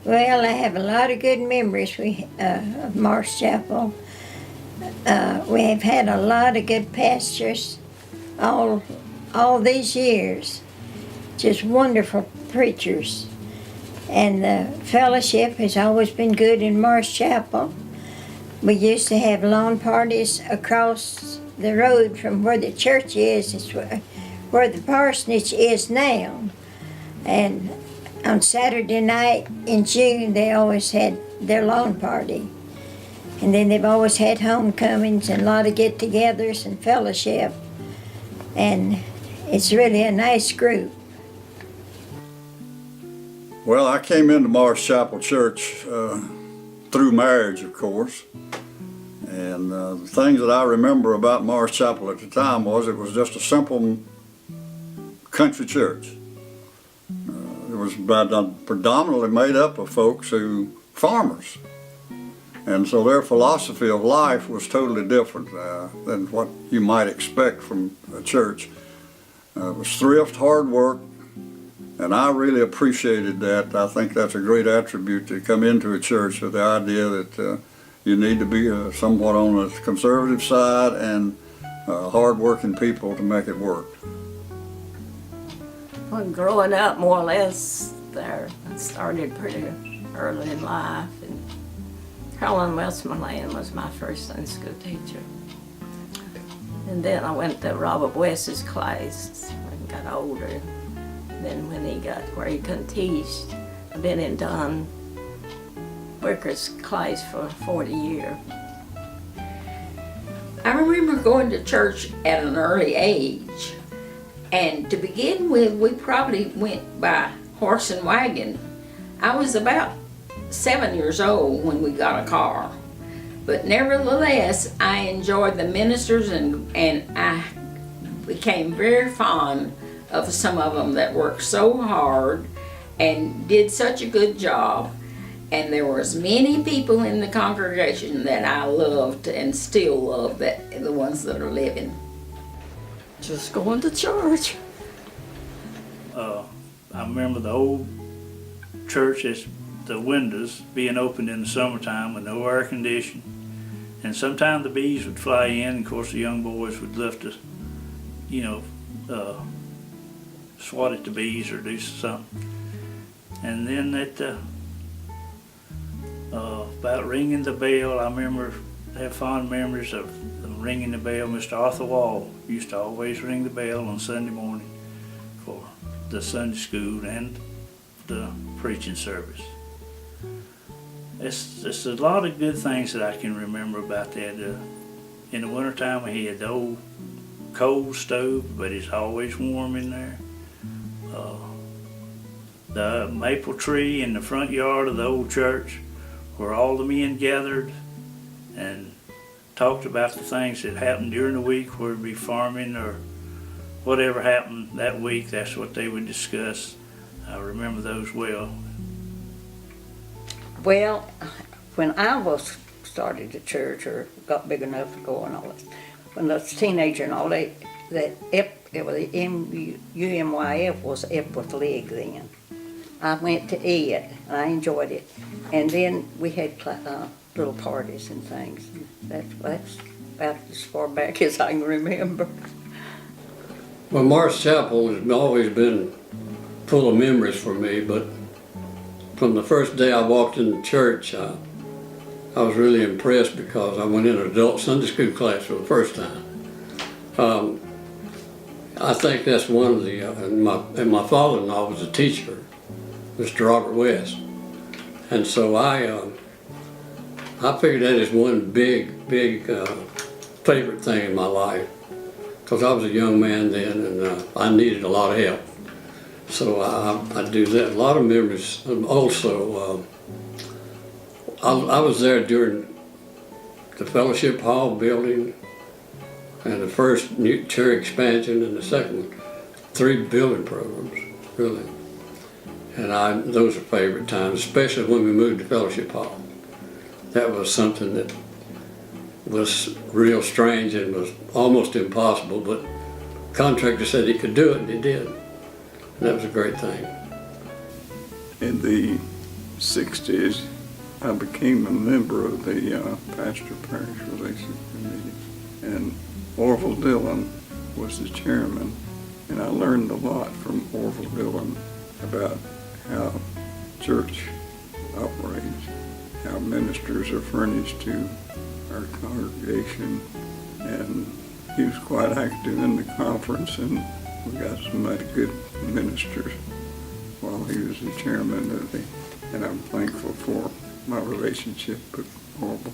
Well, I have a lot of good memories of Morris Chapel. We have had a lot of good pastors all these years. Just wonderful preachers. And the fellowship has always been good in Morris Chapel. We used to have lawn parties across the road from where the church is. It's where the parsonage is now. And on Saturday night in June, they always had their lawn party. And then they've always had homecomings and a lot of get-togethers and fellowship. And it's really a nice group. Well, I came into Morris Chapel Church through marriage, of course. And the things that I remember about Morris Chapel at the time was it was just a simple country church. It was predominantly made up of folks who farmers. And so their philosophy of life was totally different than what you might expect from a church. It was thrift, hard work, and I really appreciated that. I think that's a great attribute to come into a church with the idea that you need to be somewhat on the conservative side and hard-working people to make it work. Well, growing up, more or less, there, I started pretty early in life. And Carolyn Westmoreland was my first Sunday school teacher. And then I went to Robert West's class when I got older. And then when he got where he couldn't teach, I've been in Don Wicker's class for 40 years. I remember going to church at an early age. And to begin with, we probably went by horse and wagon. I was about 7 years old when we got a car. But nevertheless, I enjoyed the ministers and I became very fond of some of them that worked so hard and did such a good job. And there were as many people in the congregation that I loved and still love, that the ones that are living. Just going to church. I remember the old churches, the windows being opened in the summertime with no air conditioning. And sometimes the bees would fly in, and of course the young boys would love to, swat at the bees or do something. And then about ringing the bell, I remember, I have fond memories of ringing the bell. Mr. Arthur Wall used to always ring the bell on Sunday morning for the Sunday school and the preaching service. It's a lot of good things that I can remember about that. In the wintertime we had the old coal stove, but it's always warm in there. The maple tree in the front yard of the old church where all the men gathered and talked about the things that happened during the week, whether it be farming or whatever happened that week, that's what they would discuss. I remember those well. Well, when I started the church or got big enough to go and all that, when I was a teenager and all that UMYF was Epworth League then. I went to it and I enjoyed it. And then we had little parties and things. That's about as far back as I can remember. Well, Morris Chapel has always been full of memories for me, but from the first day I walked in the church, I was really impressed because I went in an adult Sunday school class for the first time. I think that's one of the, and my father-in-law was a teacher, Mr. Robert West. And so I figured that is one big favorite thing in my life, because I was a young man then and I needed a lot of help. So I do that. A lot of memories. Also, I was there during the Fellowship Hall building and the first new church expansion and the second one. 3 building programs, really. And those are favorite times, especially when we moved to Fellowship Hall. That was something that was real strange and was almost impossible, but the contractor said he could do it, and he did. And that was a great thing. In the 60s, I became a member of the Pastor-Parish Relations Committee, and Orville Dillon was the chairman, and I learned a lot from Orville Dillon about how church operates, how ministers are furnished to our congregation, and he was quite active in the conference, and we got some mighty good ministers while he was the chairman of the, and I'm thankful for my relationship with Orville.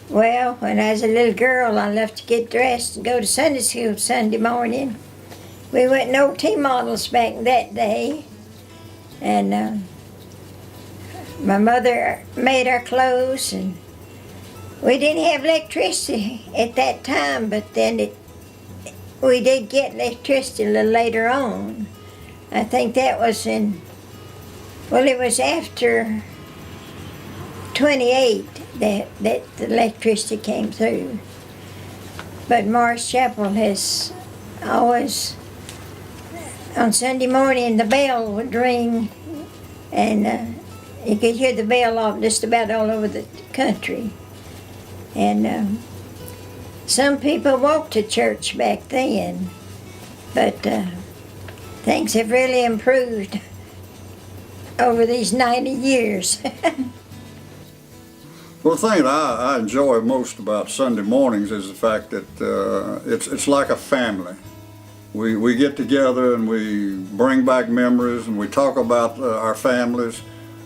Well, when I was a little girl, I loved to get dressed and go to Sunday school Sunday morning. We went no T models back that day, and my mother made our clothes, and we didn't have electricity at that time, but then we did get electricity a little later on. I think that was it was after 28 that the electricity came through. But Morris Chapel has always, on Sunday morning, the bell would ring, and you could hear the bell off just about all over the country. And some people walked to church back then, but things have really improved over these 90 years. Well, the thing that I enjoy most about Sunday mornings is the fact that it's like a family. We get together and we bring back memories and we talk about our families.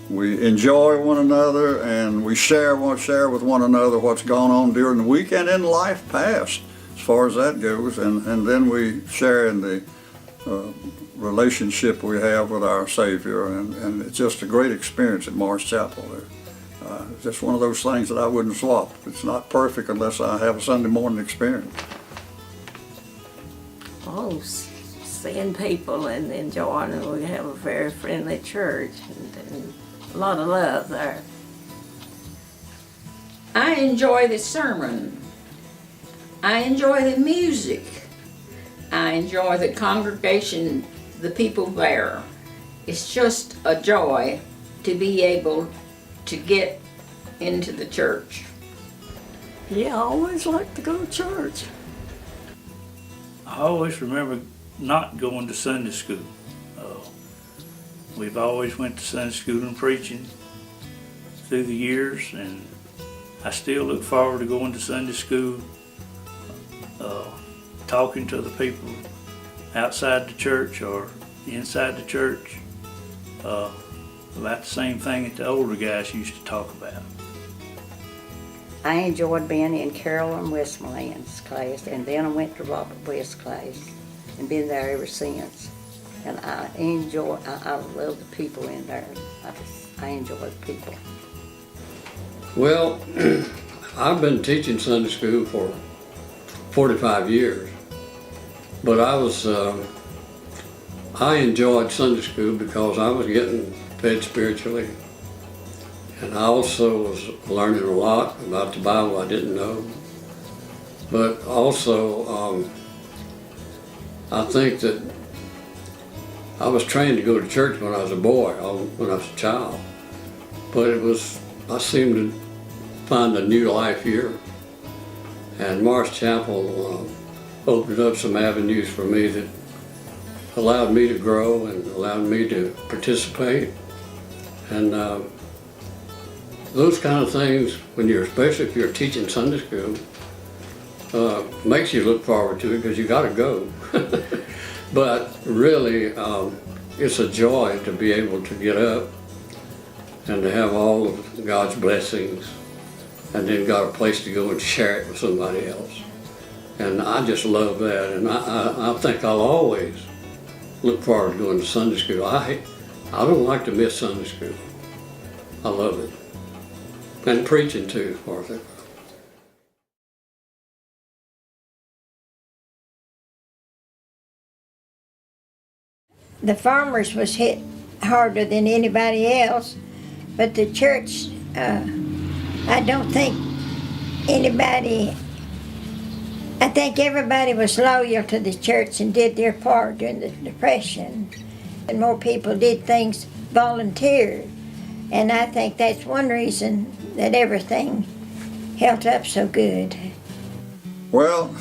We enjoy one another and we share with one another what's gone on during the week and in life past, as far as that goes. And then we share in the relationship we have with our Savior. And it's just a great experience at Morris Chapel. It's just one of those things that I wouldn't swap. It's not perfect unless I have a Sunday morning experience. Oh, seeing people and enjoying it. We have a very friendly church and a lot of love there. I enjoy the sermon. I enjoy the music. I enjoy the congregation, the people there. It's just a joy to be able to get into the church. Yeah, I always like to go to church. I always remember not going to Sunday school. We've always went to Sunday school and preaching through the years, and I still look forward to going to Sunday school, talking to the people outside the church or inside the church about the same thing that the older guys used to talk about. I enjoyed being in Carolyn Westmoreland's class, and then I went to Robert West's class and been there ever since. And I love the people in there. I enjoy the people. Well, I've been teaching Sunday school for 45 years, but I enjoyed Sunday school because I was getting fed spiritually, and I also was learning a lot about the Bible I didn't know. But also, I think that I was trained to go to church when I was a boy, when I was a child, but I seemed to find a new life here. And Morris Chapel opened up some avenues for me that allowed me to grow and allowed me to participate. And those kind of things, especially if you're teaching Sunday school, makes you look forward to it because you got to go. But really, it's a joy to be able to get up and to have all of God's blessings, and then got a place to go and share it with somebody else. And I just love that, and I think I'll always look forward to going to Sunday school. I don't like to miss Sunday school. I love it. And preaching too, as far as that goes. The farmers was hit harder than anybody else, but the church, I don't think anybody I think everybody was loyal to the church and did their part during the Depression. And more people did things volunteer. And I think that's one reason that everything held up so good. Well,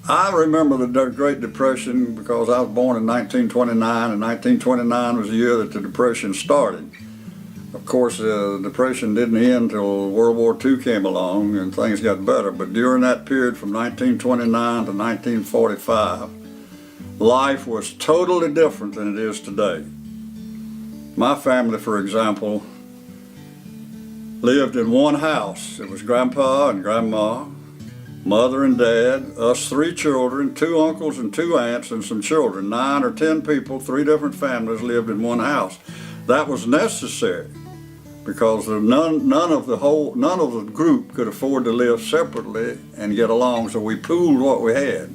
I remember the Great Depression because I was born in 1929, and 1929 was the year that the Depression started. Of course, the Depression didn't end until World War II came along and things got better, but during that period from 1929 to 1945, life was totally different than it is today. My family, for example, lived in one house. It was Grandpa and Grandma, Mother and Dad, us 3 children, 2 uncles and 2 aunts, and some children. 9 or 10 people, 3 different families lived in one house. That was necessary because none of the group could afford to live separately and get along, so we pooled what we had.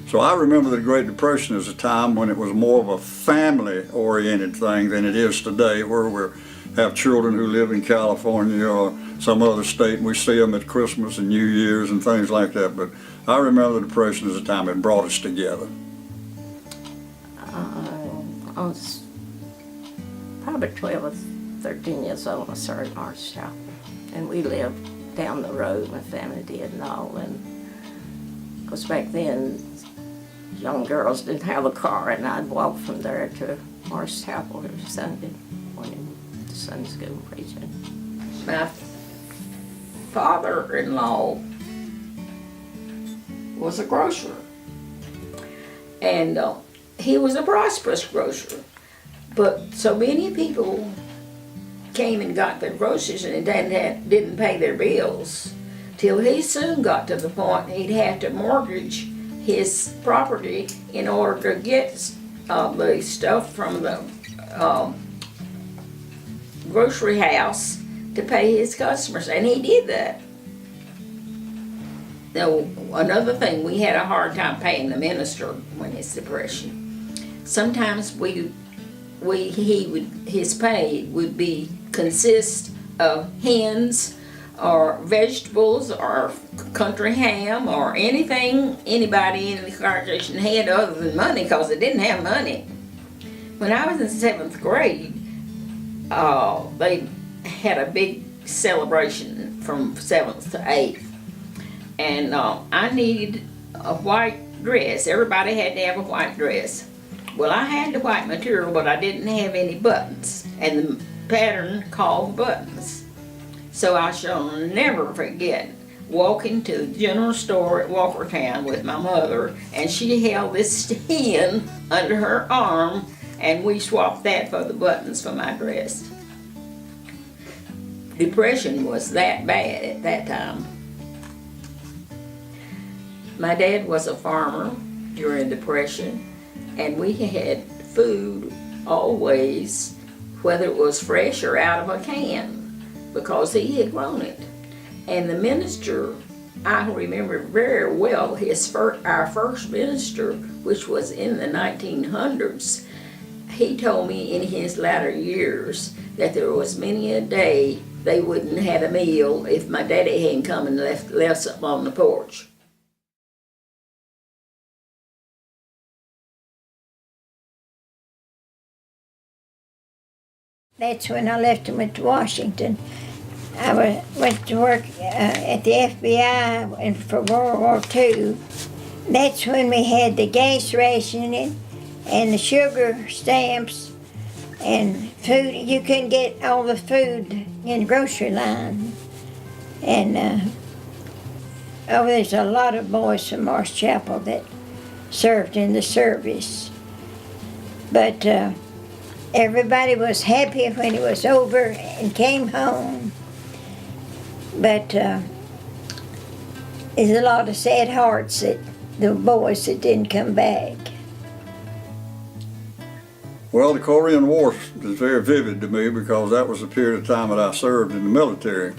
So I remember the Great Depression as a time when it was more of a family-oriented thing than it is today, where we have children who live in California or some other state, and we see them at Christmas and New Year's and things like that. But I remember the Depression as a time it brought us together. I was probably 12 or 13 years old when I started Morris Chapel. And we lived down the road, my family did and all. And of course back then, young girls didn't have a car, and I'd walk from there to Morris Chapel every Sunday morning to Sunday school preaching. My father-in-law was a grocer, and he was a prosperous grocer, but so many people came and got their groceries and didn't pay their bills, till he soon got to the point he'd have to mortgage his property in order to get the stuff from the grocery house to pay his customers, and he did that. Now, another thing, we had a hard time paying the minister when his Depression. Sometimes his pay would consist of hens or vegetables or country ham or anything anybody in the congregation had other than money, because they didn't have money. When I was in 7th grade, they had a big celebration from 7th to 8th, and I needed a white dress. Everybody had to have a white dress. Well, I had the white material, but I didn't have any buttons, and the pattern called buttons. So I shall never forget walking to the general store at Walkertown with my mother, and she held this hen under her arm, and we swapped that for the buttons for my dress. Depression was that bad at that time. My dad was a farmer during Depression, and we had food always, whether it was fresh or out of a can, because he had grown it. And the minister, I remember very well, our first minister, which was in the 1900s, he told me in his latter years that there was many a day they wouldn't have a meal if my daddy hadn't come and left something on the porch. That's when I left and went to Washington. I went to work at the FBI for World War II. That's when we had the gas rationing and the sugar stamps and food. You couldn't get all the food in the grocery line. And there's a lot of boys from Morris Chapel that served in the service. But everybody was happy when it was over and came home. But there's a lot of sad hearts that the boys that didn't come back. Well, the Korean War is very vivid to me because that was the period of time that I served in the military.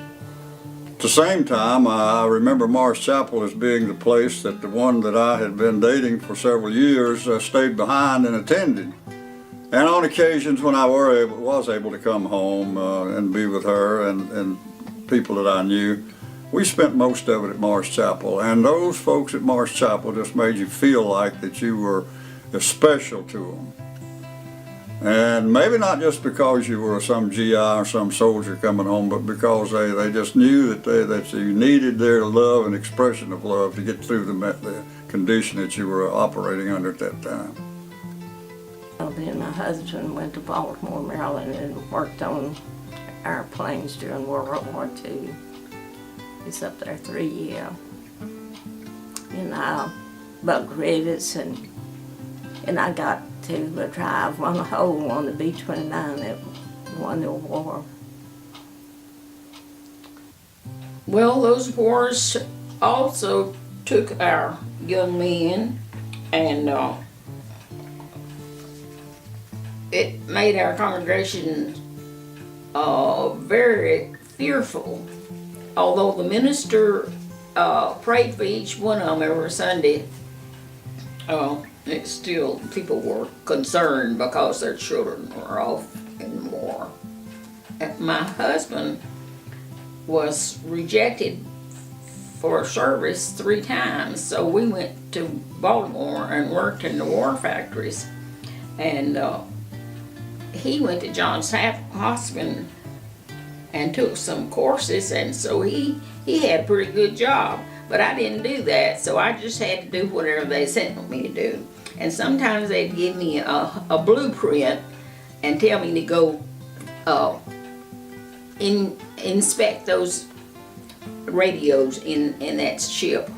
At the same time, I remember Morris Chapel as being the place that the one that I had been dating for several years stayed behind and attended. And on occasions when I was able to come home and be with her and people that I knew, we spent most of it at Morris Chapel, and those folks at Morris Chapel just made you feel like that you were special to them. And maybe not just because you were some GI or some soldier coming home, but because they just knew that you needed their love and expression of love to get through the condition that you were operating under at that time. Well, then my husband went to Baltimore, Maryland, and worked on airplanes during World War II. He's up there 3 years. And buck rivets, and I got to drive one hole on the B-29 that won the war. Well, those wars also took our young men, and it made our congregation very fearful. Although the minister prayed for each one of them every Sunday, it's still, people were concerned because their children were off in war. And my husband was rejected for service 3 times, so we went to Baltimore and worked in the war factories. And he went to Johns Hopkins and took some courses, and so he had a pretty good job. But I didn't do that, so I just had to do whatever they sent me to do. And sometimes they'd give me a blueprint and tell me to go inspect those radios in that ship.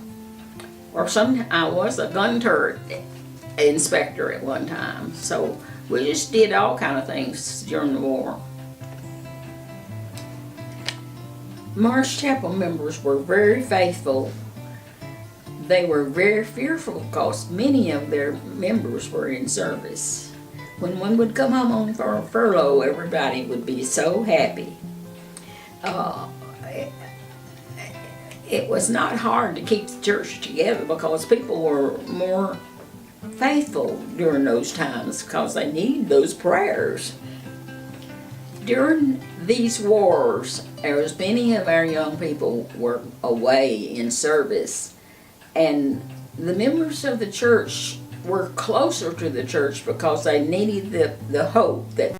Or I was a gun turret inspector at one time. So we just did all kind of things during the war. Morris Chapel members were very faithful. They were very fearful because many of their members were in service. When one would come home on furlough, everybody would be so happy. It was not hard to keep the church together because people were more faithful during those times because they needed those prayers. During these wars, there was many of our young people were away in service, and the members of the church were closer to the church because they needed the hope that